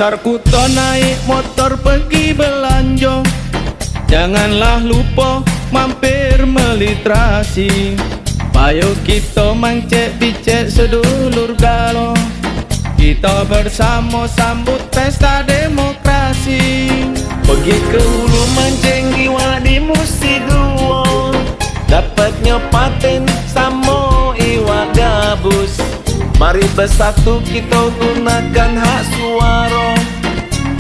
pasar Kuto naik motor pergi belanja, janganlah lupa mampir meliterasi. Ayo kita mangcek bicek sedulur galo, kita bersama sambut pesta demokrasi. Pergi ke hulu mancing iwa di Musi Duo, dapatnya paten sama iwa gabus. Mari bersatu kita gunakan hak suara,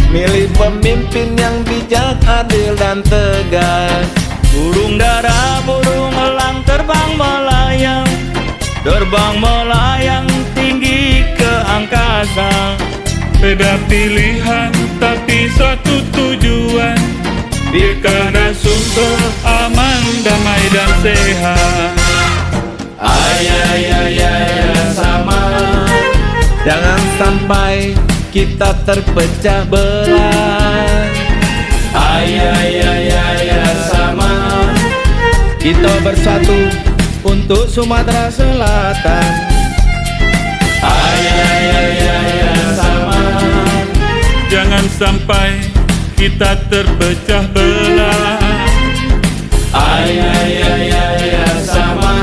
milih pemimpin yang bijak, adil dan tegas. Burung dara, burung elang terbang melayang, terbang melayang tinggi ke angkasa. Beda pilihan tapi satu tujuan, Pilkada Sumsel aman, damai dan sehat. Sama, jangan sampai kita terpecah belah. Sama, kita bersatu untuk Sumatera Selatan. Sama, Jangan sampai kita terpecah belah. Sama,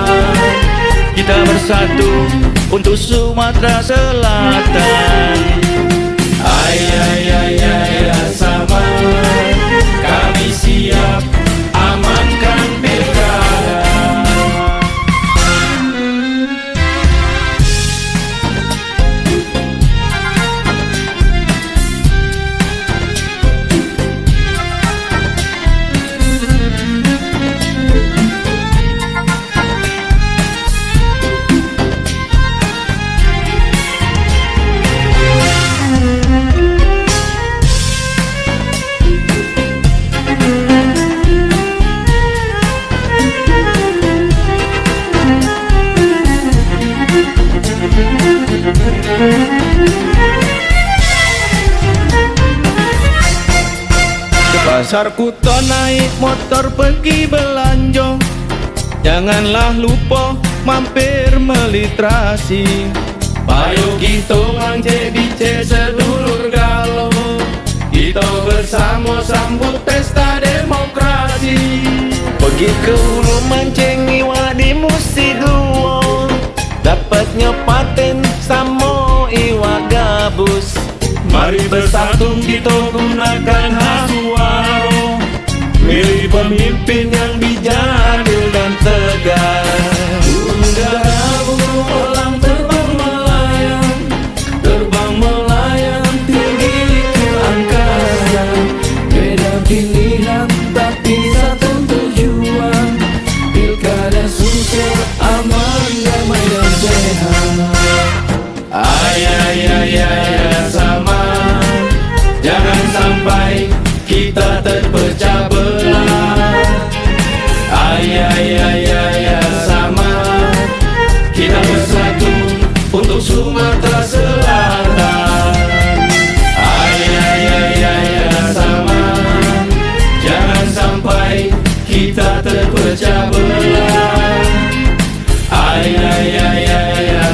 kita bersatu untuk Sumatera Selatan. Sama, kami siap amankan pilkada. Ke pasar Kuto naik motor pergi belanja, janganlah lupa mampir meliterasi. Ayo kita mangcek bicek sedulur galo, kita bersama sambut pesta demokrasi. Pergi ke hulu mancing iwa di Musi Duo, dapatnya paten sama iwa gabus. Mari bersatu kita gunakan hak suara, milih pemimpin yang bijak, adil dan tegas. Burung dara, burung elang terbang melayang, terbang melayang tinggi ke angkasa. Beda pilihan tapi satu tujuan, Pilkada Sumsel aman, damai dan sehat. Sama, jangan sampai kita terpecah belah. Sama, kita bersatu untuk Sumatera Selatan. Sama, jangan sampai kita terpecah belah.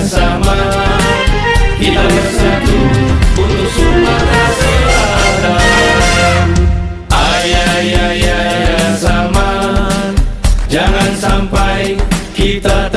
Sama, kita bersatu untuk Sumatera Selatan. Sama, jangan sampai kita